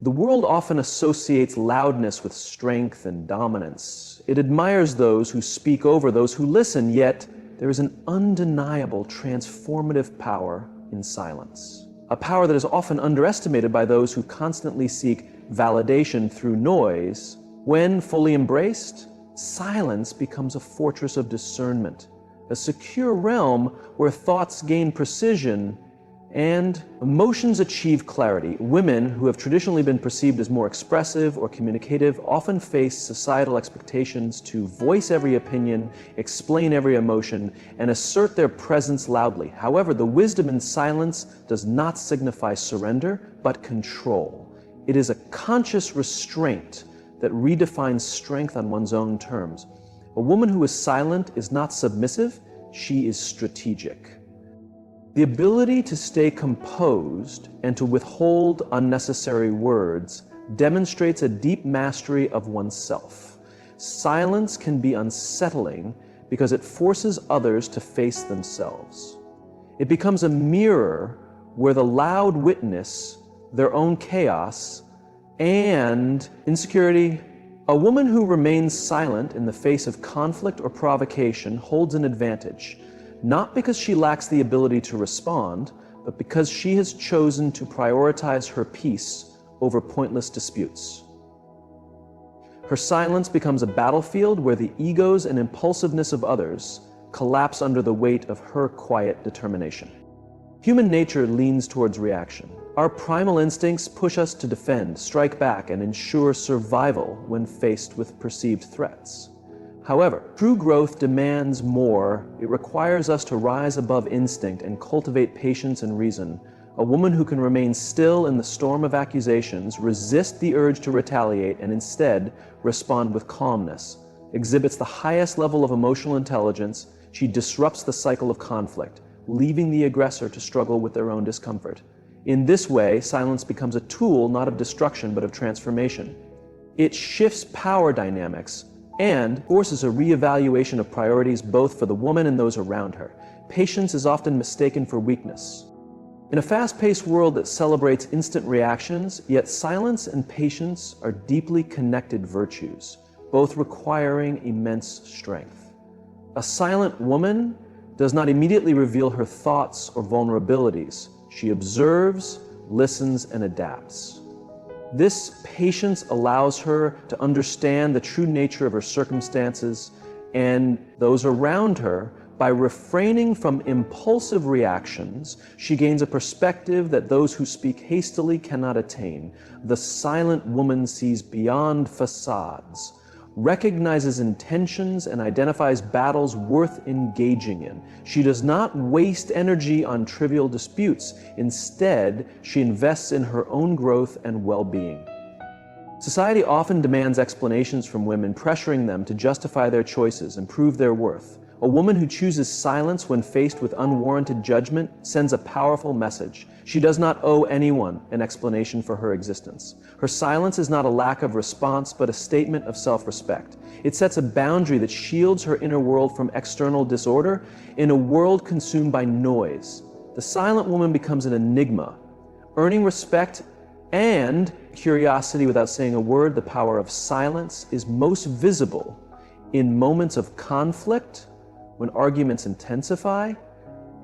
The world often associates loudness with strength and dominance. It admires those who speak over those who listen, yet there is an undeniable transformative power in silence. A power that is often underestimated by those who constantly seek validation through noise. When fully embraced, silence becomes a fortress of discernment, a secure realm where thoughts gain precision and emotions achieve clarity. Women who have traditionally been perceived as more expressive or communicative often face societal expectations to voice every opinion, explain every emotion, and assert their presence loudly. However, the wisdom in silence does not signify surrender, but control. It is a conscious restraint that redefines strength on one's own terms. A woman who is silent is not submissive, she is strategic. The ability to stay composed and to withhold unnecessary words demonstrates a deep mastery of oneself. Silence can be unsettling because it forces others to face themselves. It becomes a mirror where the loud witness their own chaos and insecurity. A woman who remains silent in the face of conflict or provocation holds an advantage. Not because she lacks the ability to respond, but because she has chosen to prioritize her peace over pointless disputes. Her silence becomes a battlefield where the egos and impulsiveness of others collapse under the weight of her quiet determination. Human nature leans towards reaction. Our primal instincts push us to defend, strike back, and ensure survival when faced with perceived threats. However, true growth demands more. It requires us to rise above instinct and cultivate patience and reason. A woman who can remain still in the storm of accusations, resist the urge to retaliate, and instead respond with calmness, exhibits the highest level of emotional intelligence. She disrupts the cycle of conflict, leaving the aggressor to struggle with their own discomfort. In this way, silence becomes a tool not of destruction but of transformation. It shifts power dynamics and forces a reevaluation of priorities both for the woman and those around her. Patience is often mistaken for weakness. In a fast-paced world that celebrates instant reactions, yet silence and patience are deeply connected virtues, both requiring immense strength. A silent woman does not immediately reveal her thoughts or vulnerabilities. She observes, listens, and adapts. This patience allows her to understand the true nature of her circumstances and those around her. By refraining from impulsive reactions, she gains a perspective that those who speak hastily cannot attain. The silent woman sees beyond facades, recognizes intentions, and identifies battles worth engaging in. She does not waste energy on trivial disputes. Instead, she invests in her own growth and well-being. Society often demands explanations from women, pressuring them to justify their choices and prove their worth. A woman who chooses silence when faced with unwarranted judgment sends a powerful message. She does not owe anyone an explanation for her existence. Her silence is not a lack of response, but a statement of self-respect. It sets a boundary that shields her inner world from external disorder. In a world consumed by noise, the silent woman becomes an enigma, earning respect and curiosity without saying a word. The power of silence is most visible in moments of conflict, when arguments intensify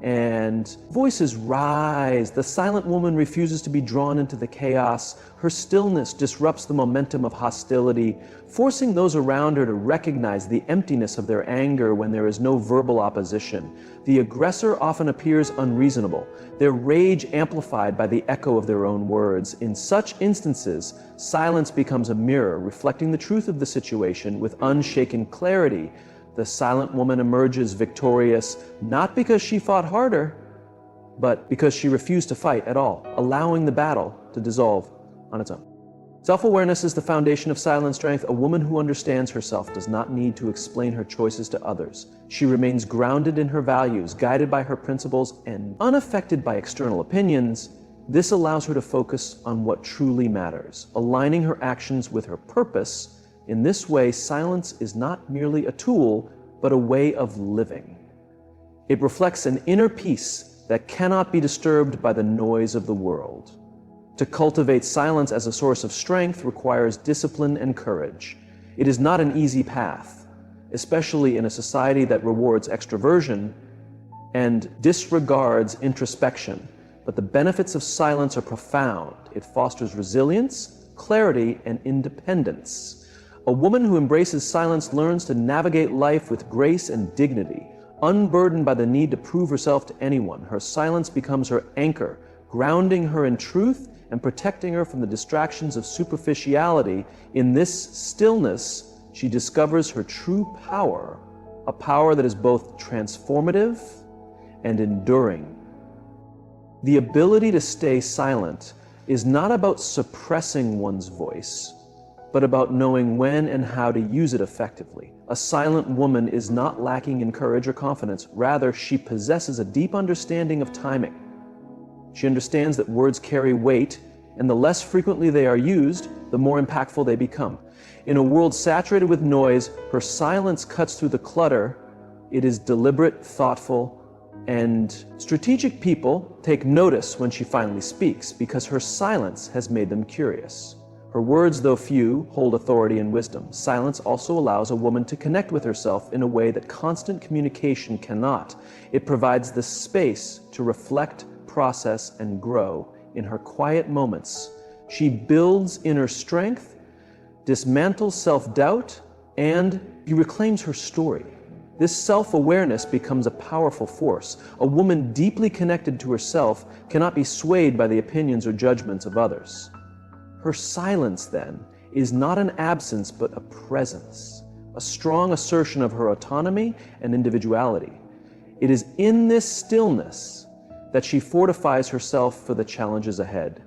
and voices rise. The silent woman refuses to be drawn into the chaos. Her stillness disrupts the momentum of hostility, forcing those around her to recognize the emptiness of their anger when there is no verbal opposition. The aggressor often appears unreasonable, their rage amplified by the echo of their own words. In such instances, silence becomes a mirror, reflecting the truth of the situation with unshaken clarity. The silent woman emerges victorious, not because she fought harder, but because she refused to fight at all, allowing the battle to dissolve on its own. Self-awareness is the foundation of silent strength. A woman who understands herself does not need to explain her choices to others. She remains grounded in her values, guided by her principles, and unaffected by external opinions. This allows her to focus on what truly matters, aligning her actions with her purpose. In this way, silence is not merely a tool, but a way of living. It reflects an inner peace that cannot be disturbed by the noise of the world. To cultivate silence as a source of strength requires discipline and courage. It is not an easy path, especially in a society that rewards extroversion and disregards introspection. But the benefits of silence are profound. It fosters resilience, clarity, and independence. A woman who embraces silence learns to navigate life with grace and dignity, unburdened by the need to prove herself to anyone. Her silence becomes her anchor, grounding her in truth and protecting her from the distractions of superficiality. In this stillness, she discovers her true power, a power that is both transformative and enduring. The ability to stay silent is not about suppressing one's voice, but about knowing when and how to use it effectively. A silent woman is not lacking in courage or confidence. Rather, she possesses a deep understanding of timing. She understands that words carry weight, and the less frequently they are used, the more impactful they become. In a world saturated with noise, her silence cuts through the clutter. It is deliberate, thoughtful, and strategic people take notice when she finally speaks because her silence has made them curious. Her words, though few, hold authority and wisdom. Silence also allows a woman to connect with herself in a way that constant communication cannot. It provides the space to reflect, process, and grow in her quiet moments. She builds inner strength, dismantles self-doubt, and reclaims her story. This self-awareness becomes a powerful force. A woman deeply connected to herself cannot be swayed by the opinions or judgments of others. Her silence, then, is not an absence but a presence, a strong assertion of her autonomy and individuality. It is in this stillness that she fortifies herself for the challenges ahead.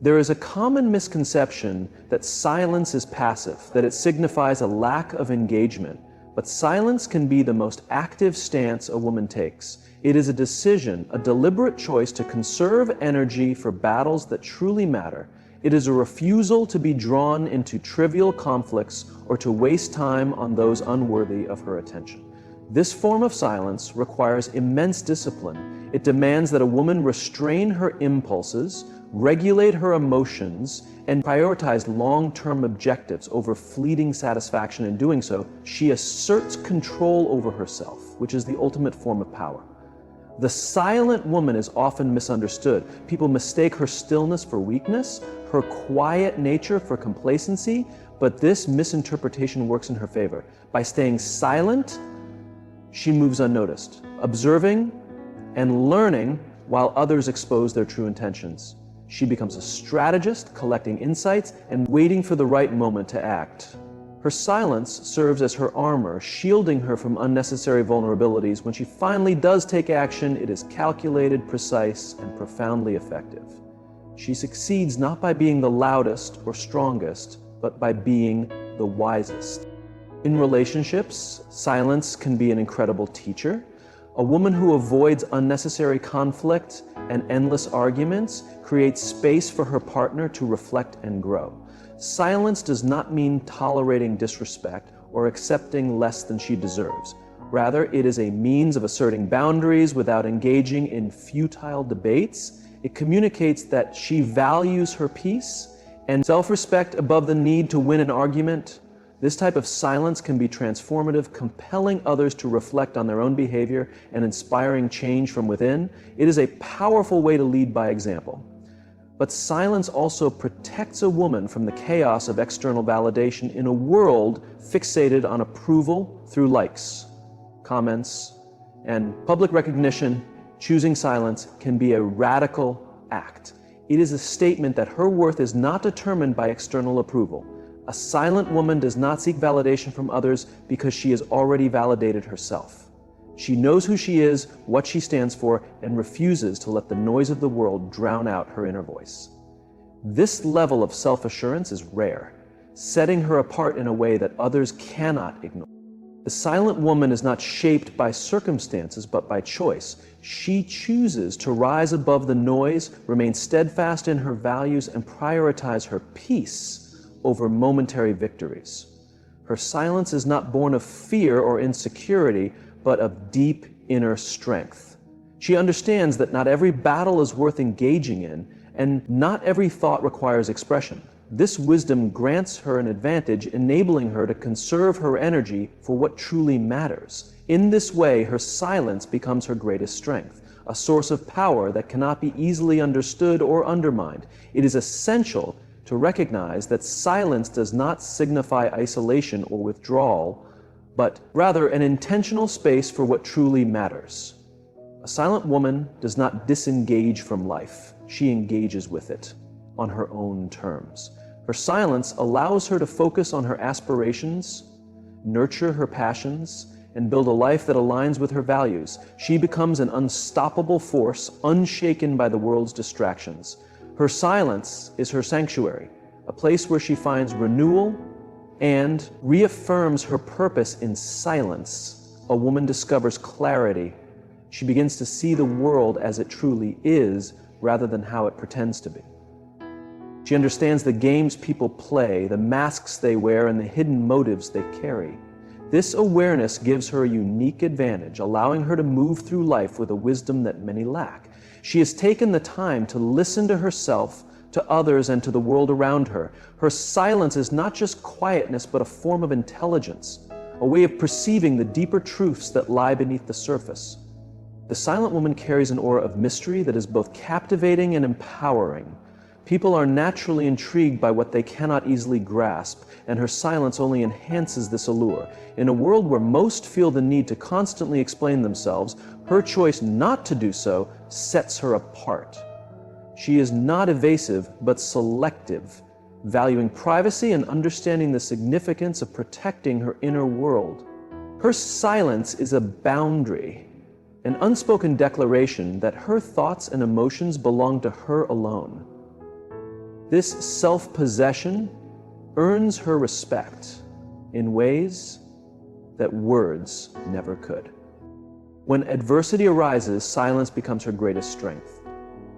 There is a common misconception that silence is passive, that it signifies a lack of engagement. But silence can be the most active stance a woman takes. It is a decision, a deliberate choice to conserve energy for battles that truly matter. It is a refusal to be drawn into trivial conflicts or to waste time on those unworthy of her attention. This form of silence requires immense discipline. It demands that a woman restrain her impulses, regulate her emotions, and prioritize long-term objectives over fleeting satisfaction. In doing so, she asserts control over herself, which is the ultimate form of power. The silent woman is often misunderstood. People mistake her stillness for weakness, her quiet nature for complacency, but this misinterpretation works in her favor. By staying silent, she moves unnoticed, observing and learning while others expose their true intentions. She becomes a strategist, collecting insights and waiting for the right moment to act. Her silence serves as her armor, shielding her from unnecessary vulnerabilities. When she finally does take action, it is calculated, precise, and profoundly effective. She succeeds not by being the loudest or strongest, but by being the wisest. In relationships, silence can be an incredible teacher. A woman who avoids unnecessary conflict and endless arguments creates space for her partner to reflect and grow. Silence does not mean tolerating disrespect or accepting less than she deserves. Rather, it is a means of asserting boundaries without engaging in futile debates. It communicates that she values her peace and self-respect above the need to win an argument. This type of silence can be transformative, compelling others to reflect on their own behavior and inspiring change from within. It is a powerful way to lead by example. But silence also protects a woman from the chaos of external validation in a world fixated on approval through likes, comments, and public recognition. Choosing silence can be a radical act. It is a statement that her worth is not determined by external approval. A silent woman does not seek validation from others because she has already validated herself. She knows who she is, what she stands for, and refuses to let the noise of the world drown out her inner voice. This level of self-assurance is rare, setting her apart in a way that others cannot ignore. The silent woman is not shaped by circumstances, but by choice. She chooses to rise above the noise, remain steadfast in her values, and prioritize her peace over momentary victories. Her silence is not born of fear or insecurity, but of deep inner strength. She understands that not every battle is worth engaging in, and not every thought requires expression. This wisdom grants her an advantage, enabling her to conserve her energy for what truly matters. In this way, her silence becomes her greatest strength, a source of power that cannot be easily understood or undermined. It is essential to recognize that silence does not signify isolation or withdrawal, but rather an intentional space for what truly matters. A silent woman does not disengage from life. She engages with it on her own terms. Her silence allows her to focus on her aspirations, nurture her passions, and build a life that aligns with her values. She becomes an unstoppable force, unshaken by the world's distractions. Her silence is her sanctuary, a place where she finds renewal and reaffirms her purpose. In silence, a woman discovers clarity. She begins to see the world as it truly is, rather than how it pretends to be. She understands the games people play, the masks they wear, and the hidden motives they carry. This awareness gives her a unique advantage, allowing her to move through life with a wisdom that many lack. She has taken the time to listen to herself, to others, and to the world around her. Her silence is not just quietness, but a form of intelligence, a way of perceiving the deeper truths that lie beneath the surface. The silent woman carries an aura of mystery that is both captivating and empowering. People are naturally intrigued by what they cannot easily grasp, and her silence only enhances this allure. In a world where most feel the need to constantly explain themselves, her choice not to do so sets her apart. She is not evasive, but selective, valuing privacy and understanding the significance of protecting her inner world. Her silence is a boundary, an unspoken declaration that her thoughts and emotions belong to her alone. This self-possession earns her respect in ways that words never could. When adversity arises, silence becomes her greatest strength.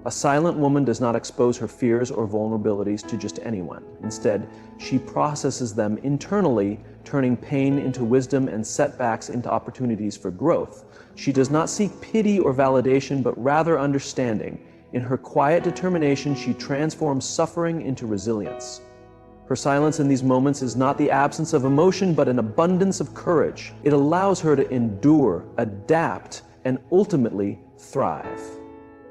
A silent woman does not expose her fears or vulnerabilities to just anyone. Instead, she processes them internally, turning pain into wisdom and setbacks into opportunities for growth. She does not seek pity or validation, but rather understanding. In her quiet determination, she transforms suffering into resilience. Her silence in these moments is not the absence of emotion, but an abundance of courage. It allows her to endure, adapt, and ultimately thrive.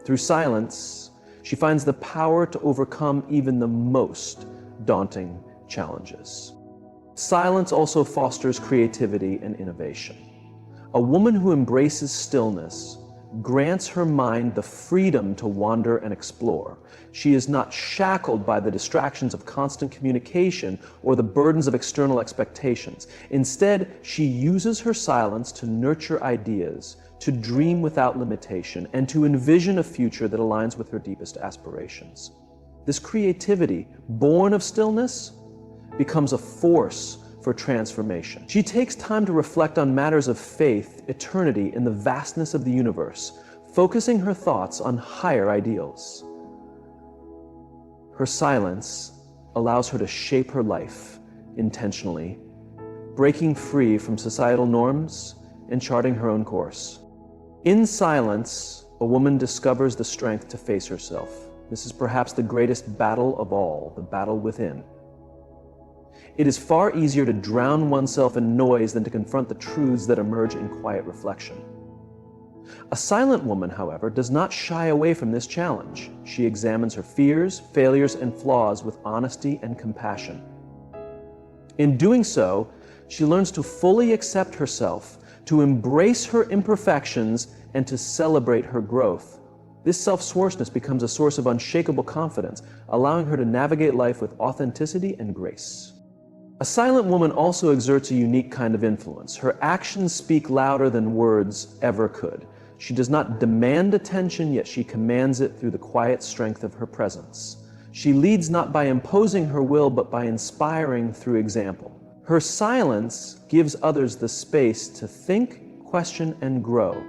Through silence, she finds the power to overcome even the most daunting challenges. Silence also fosters creativity and innovation. A woman who embraces stillness grants her mind the freedom to wander and explore. She is not shackled by the distractions of constant communication or the burdens of external expectations. Instead, she uses her silence to nurture ideas, to dream without limitation, and to envision a future that aligns with her deepest aspirations. This creativity, born of stillness, becomes a force for transformation. She takes time to reflect on matters of faith, eternity, and the vastness of the universe, focusing her thoughts on higher ideals. Her silence allows her to shape her life intentionally, breaking free from societal norms and charting her own course. In silence, a woman discovers the strength to face herself. This is perhaps the greatest battle of all, the battle within. It is far easier to drown oneself in noise than to confront the truths that emerge in quiet reflection. A silent woman, however, does not shy away from this challenge. She examines her fears, failures, and flaws with honesty and compassion. In doing so, she learns to fully accept herself, to embrace her imperfections, and to celebrate her growth. This self-sourceness becomes a source of unshakable confidence, allowing her to navigate life with authenticity and grace. A silent woman also exerts a unique kind of influence. Her actions speak louder than words ever could. She does not demand attention, yet she commands it through the quiet strength of her presence. She leads not by imposing her will, but by inspiring through example. Her silence gives others the space to think, question, and grow.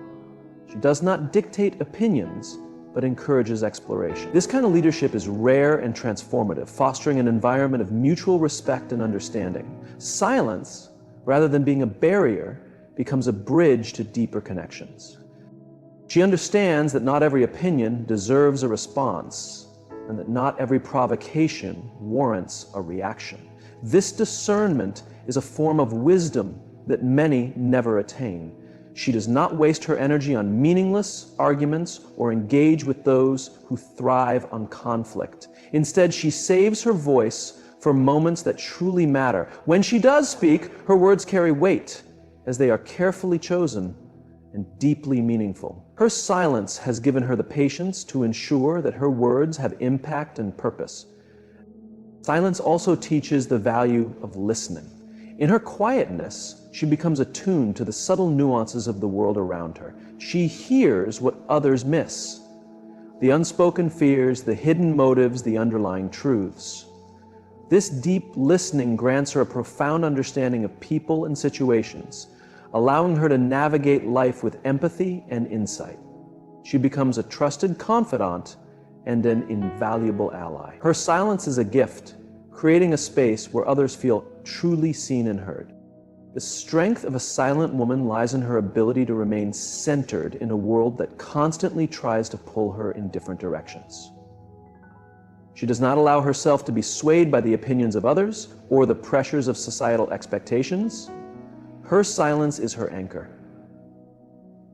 She does not dictate opinions, but encourages exploration. This kind of leadership is rare and transformative, fostering an environment of mutual respect and understanding. Silence, rather than being a barrier, becomes a bridge to deeper connections. She understands that not every opinion deserves a response, and that not every provocation warrants a reaction. This discernment is a form of wisdom that many never attain. She does not waste her energy on meaningless arguments or engage with those who thrive on conflict. Instead, she saves her voice for moments that truly matter. When she does speak, her words carry weight, as they are carefully chosen and deeply meaningful. Her silence has given her the patience to ensure that her words have impact and purpose. Silence also teaches the value of listening. In her quietness, she becomes attuned to the subtle nuances of the world around her. She hears what others miss: the unspoken fears, the hidden motives, the underlying truths. This deep listening grants her a profound understanding of people and situations, allowing her to navigate life with empathy and insight. She becomes a trusted confidant and an invaluable ally. Her silence is a gift, creating a space where others feel truly seen and heard. The strength of a silent woman lies in her ability to remain centered in a world that constantly tries to pull her in different directions. She does not allow herself to be swayed by the opinions of others or the pressures of societal expectations. Her silence is her anchor,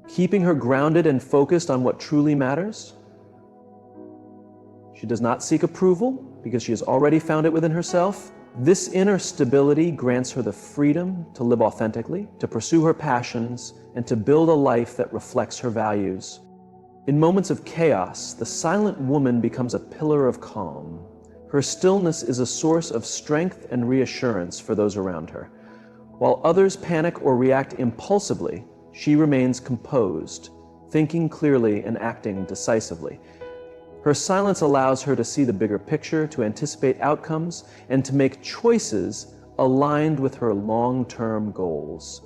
keeping her grounded and focused on what truly matters. She does not seek approval because she has already found it within herself. This inner stability grants her the freedom to live authentically, to pursue her passions, and to build a life that reflects her values. In moments of chaos, the silent woman becomes a pillar of calm. Her stillness is a source of strength and reassurance for those around her. While others panic or react impulsively, she remains composed, thinking clearly and acting decisively. Her silence allows her to see the bigger picture, to anticipate outcomes, and to make choices aligned with her long-term goals.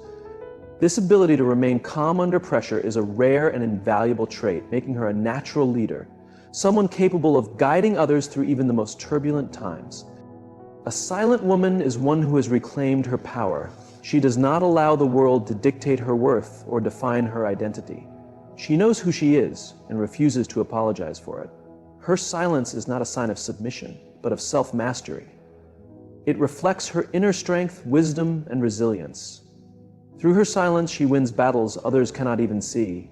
This ability to remain calm under pressure is a rare and invaluable trait, making her a natural leader, someone capable of guiding others through even the most turbulent times. A silent woman is one who has reclaimed her power. She does not allow the world to dictate her worth or define her identity. She knows who she is and refuses to apologize for it. Her silence is not a sign of submission, but of self-mastery. It reflects her inner strength, wisdom, and resilience. Through her silence, she wins battles others cannot even see.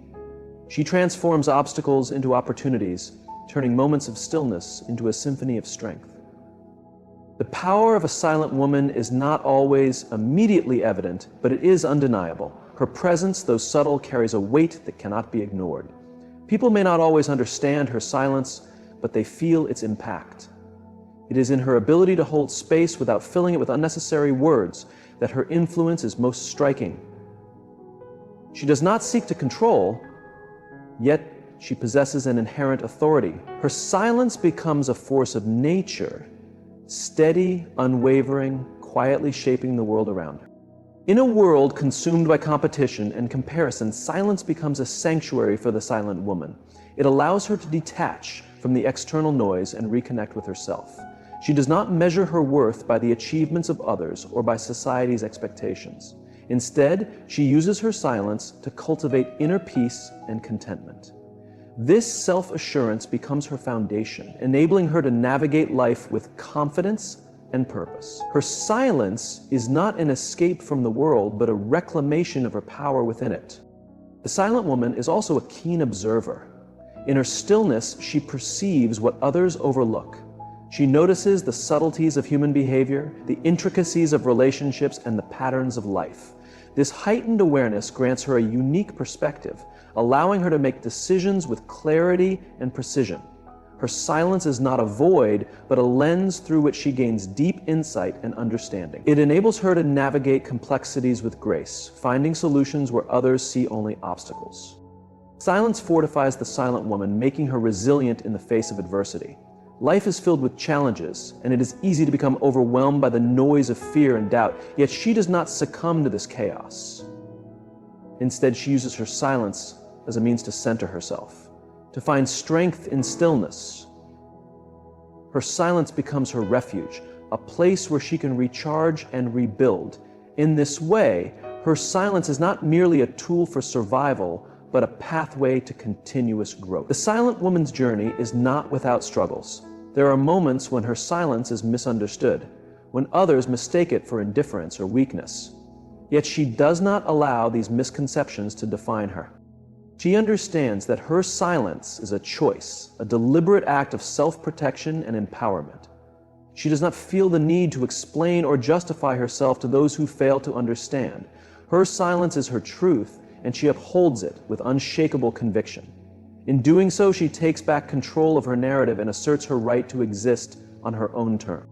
She transforms obstacles into opportunities, turning moments of stillness into a symphony of strength. The power of a silent woman is not always immediately evident, but it is undeniable. Her presence, though subtle, carries a weight that cannot be ignored. People may not always understand her silence, but they feel its impact. It is in her ability to hold space without filling it with unnecessary words that her influence is most striking. She does not seek to control, yet she possesses an inherent authority. Her silence becomes a force of nature, steady, unwavering, quietly shaping the world around her. In a world consumed by competition and comparison, silence becomes a sanctuary for the silent woman. It allows her to detach from the external noise and reconnect with herself. She does not measure her worth by the achievements of others or by society's expectations. Instead, she uses her silence to cultivate inner peace and contentment. This self-assurance becomes her foundation, enabling her to navigate life with confidence and purpose. Her silence is not an escape from the world, but a reclamation of her power within it. The silent woman is also a keen observer. In her stillness, she perceives what others overlook. She notices the subtleties of human behavior, the intricacies of relationships, and the patterns of life. This heightened awareness grants her a unique perspective, allowing her to make decisions with clarity and precision. Her silence is not a void, but a lens through which she gains deep insight and understanding. It enables her to navigate complexities with grace, finding solutions where others see only obstacles. Silence fortifies the silent woman, making her resilient in the face of adversity. Life is filled with challenges, and it is easy to become overwhelmed by the noise of fear and doubt, yet she does not succumb to this chaos. Instead, she uses her silence as a means to center herself, to find strength in stillness. Her silence becomes her refuge, a place where she can recharge and rebuild. In this way, her silence is not merely a tool for survival, but a pathway to continuous growth. The silent woman's journey is not without struggles. There are moments when her silence is misunderstood, when others mistake it for indifference or weakness. Yet she does not allow these misconceptions to define her. She understands that her silence is a choice, a deliberate act of self-protection and empowerment. She does not feel the need to explain or justify herself to those who fail to understand. Her silence is her truth, and she upholds it with unshakable conviction. In doing so, she takes back control of her narrative and asserts her right to exist on her own terms.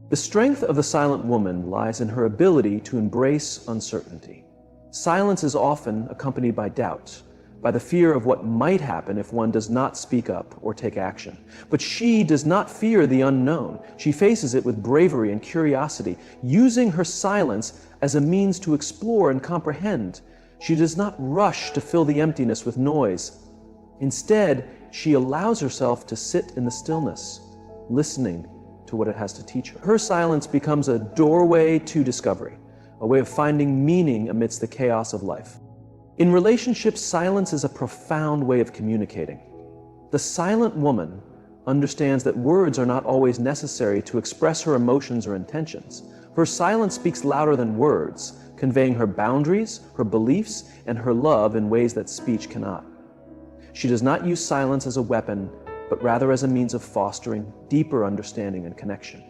The strength of the silent woman lies in her ability to embrace uncertainty. Silence is often accompanied by doubt, by the fear of what might happen if one does not speak up or take action. But she does not fear the unknown. She faces it with bravery and curiosity, using her silence as a means to explore and comprehend. She does not rush to fill the emptiness with noise. Instead, she allows herself to sit in the stillness, listening to what it has to teach her. Her silence becomes a doorway to discovery, a way of finding meaning amidst the chaos of life. In relationships, silence is a profound way of communicating. The silent woman understands that words are not always necessary to express her emotions or intentions. Her silence speaks louder than words, conveying her boundaries, her beliefs, and her love in ways that speech cannot. She does not use silence as a weapon, but rather as a means of fostering deeper understanding and connection.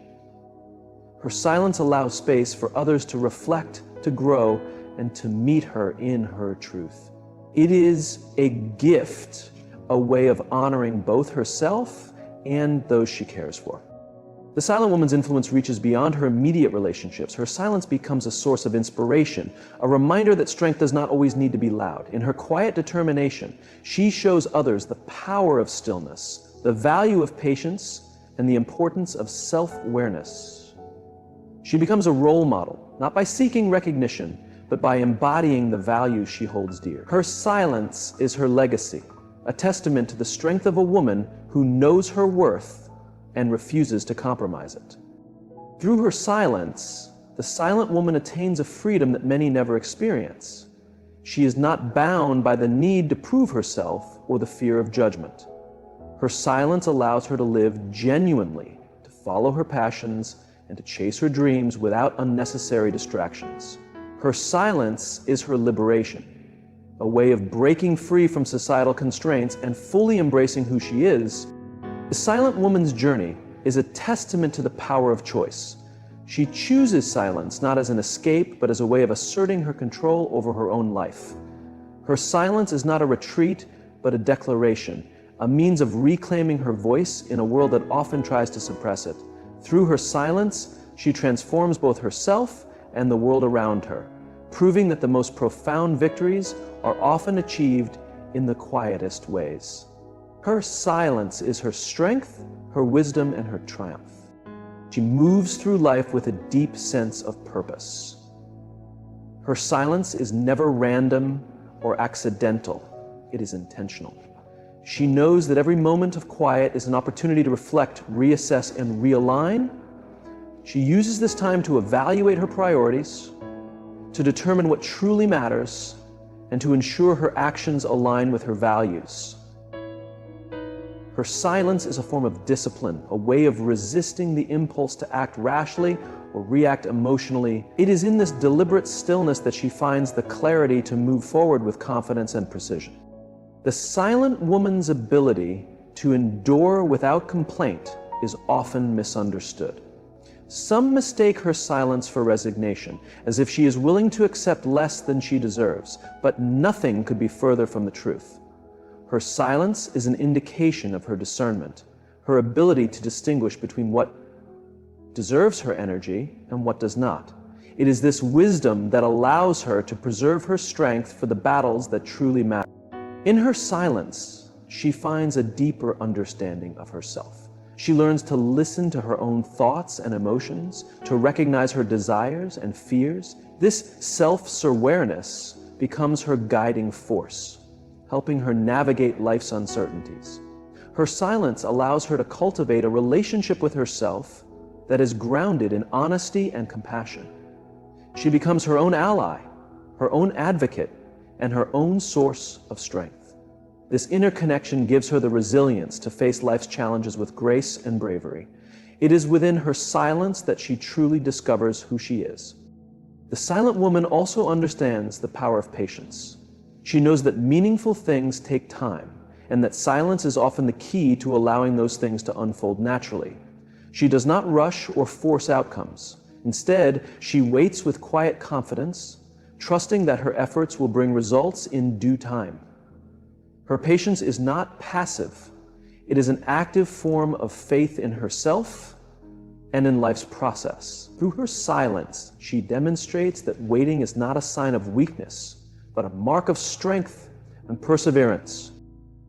Her silence allows space for others to reflect, to grow, and to meet her in her truth. It is a gift, a way of honoring both herself and those she cares for. The silent woman's influence reaches beyond her immediate relationships. Her silence becomes a source of inspiration, a reminder that strength does not always need to be loud. In her quiet determination, she shows others the power of stillness, the value of patience, and the importance of self-awareness. She becomes a role model, not by seeking recognition, but by embodying the values she holds dear. Her silence is her legacy, a testament to the strength of a woman who knows her worth and refuses to compromise it. Through her silence, the silent woman attains a freedom that many never experience. She is not bound by the need to prove herself or the fear of judgment. Her silence allows her to live genuinely, to follow her passions, and to chase her dreams without unnecessary distractions. Her silence is her liberation, a way of breaking free from societal constraints and fully embracing who she is. The silent woman's journey is a testament to the power of choice. She chooses silence not as an escape, but as a way of asserting her control over her own life. Her silence is not a retreat, but a declaration, a means of reclaiming her voice in a world that often tries to suppress it. Through her silence, she transforms both herself and the world around her, proving that the most profound victories are often achieved in the quietest ways. Her silence is her strength, her wisdom, and her triumph. She moves through life with a deep sense of purpose. Her silence is never random or accidental. It is intentional. She knows that every moment of quiet is an opportunity to reflect, reassess, and realign. She uses this time to evaluate her priorities, to determine what truly matters, and to ensure her actions align with her values. Her silence is a form of discipline, a way of resisting the impulse to act rashly or react emotionally. It is in this deliberate stillness that she finds the clarity to move forward with confidence and precision. The silent woman's ability to endure without complaint is often misunderstood. Some mistake her silence for resignation, as if she is willing to accept less than she deserves, but nothing could be further from the truth. Her silence is an indication of her discernment, her ability to distinguish between what deserves her energy and what does not. It is this wisdom that allows her to preserve her strength for the battles that truly matter. In her silence, she finds a deeper understanding of herself. She learns to listen to her own thoughts and emotions, to recognize her desires and fears. This self-awareness becomes her guiding force, helping her navigate life's uncertainties. Her silence allows her to cultivate a relationship with herself that is grounded in honesty and compassion. She becomes her own ally, her own advocate, and her own source of strength. This inner connection gives her the resilience to face life's challenges with grace and bravery. It is within her silence that she truly discovers who she is. The silent woman also understands the power of patience. She knows that meaningful things take time, and that silence is often the key to allowing those things to unfold naturally. She does not rush or force outcomes. Instead, she waits with quiet confidence, trusting that her efforts will bring results in due time. Her patience is not passive. It is an active form of faith in herself and in life's process. Through her silence, she demonstrates that waiting is not a sign of weakness, but a mark of strength and perseverance.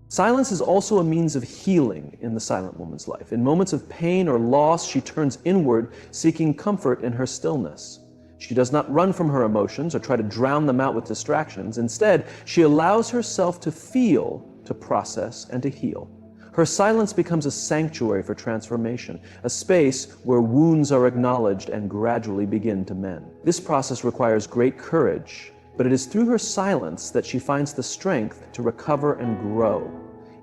Silence is also a means of healing in the silent woman's life. In moments of pain or loss, she turns inward, seeking comfort in her stillness. She does not run from her emotions or try to drown them out with distractions. Instead, she allows herself to feel, to process, and to heal. Her silence becomes a sanctuary for transformation, a space where wounds are acknowledged and gradually begin to mend. This process requires great courage, but it is through her silence that she finds the strength to recover and grow.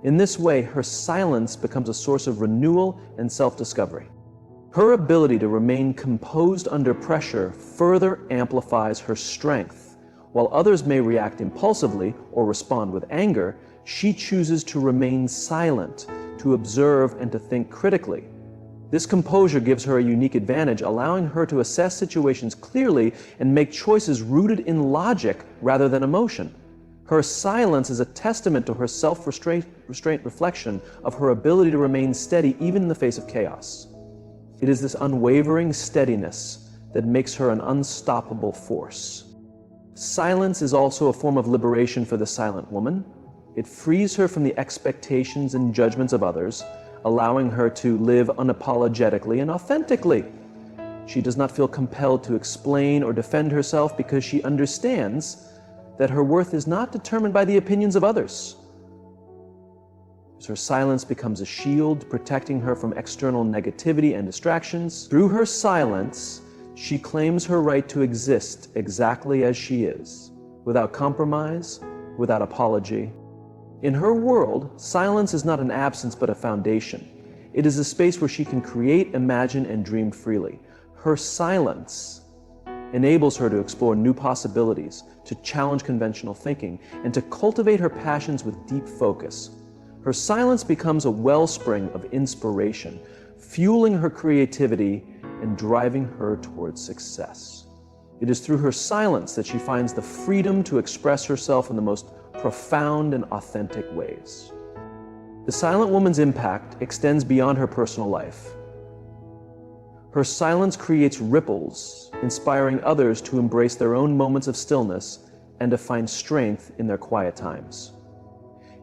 In this way, her silence becomes a source of renewal and self-discovery. Her ability to remain composed under pressure further amplifies her strength. While others may react impulsively or respond with anger, she chooses to remain silent, to observe and to think critically. This composure gives her a unique advantage, allowing her to assess situations clearly and make choices rooted in logic rather than emotion. Her silence is a testament to her self-restraint reflection of her ability to remain steady even in the face of chaos. It is this unwavering steadiness that makes her an unstoppable force. Silence is also a form of liberation for the silent woman. It frees her from the expectations and judgments of others, allowing her to live unapologetically and authentically. She does not feel compelled to explain or defend herself because she understands that her worth is not determined by the opinions of others. Her silence becomes a shield, protecting her from external negativity and distractions. Through her silence, she claims her right to exist exactly as she is, without compromise, without apology. In her world, silence is not an absence but a foundation. It is a space where she can create, imagine, and dream freely. Her silence enables her to explore new possibilities, to challenge conventional thinking, and to cultivate her passions with deep focus. Her silence becomes a wellspring of inspiration, fueling her creativity and driving her towards success. It is through her silence that she finds the freedom to express herself in the most profound and authentic ways. The silent woman's impact extends beyond her personal life. Her silence creates ripples, inspiring others to embrace their own moments of stillness and to find strength in their quiet times.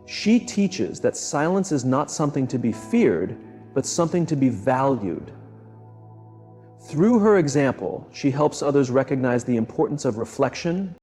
She teaches that silence is not something to be feared, but something to be valued. Through her example, she helps others recognize the importance of reflection,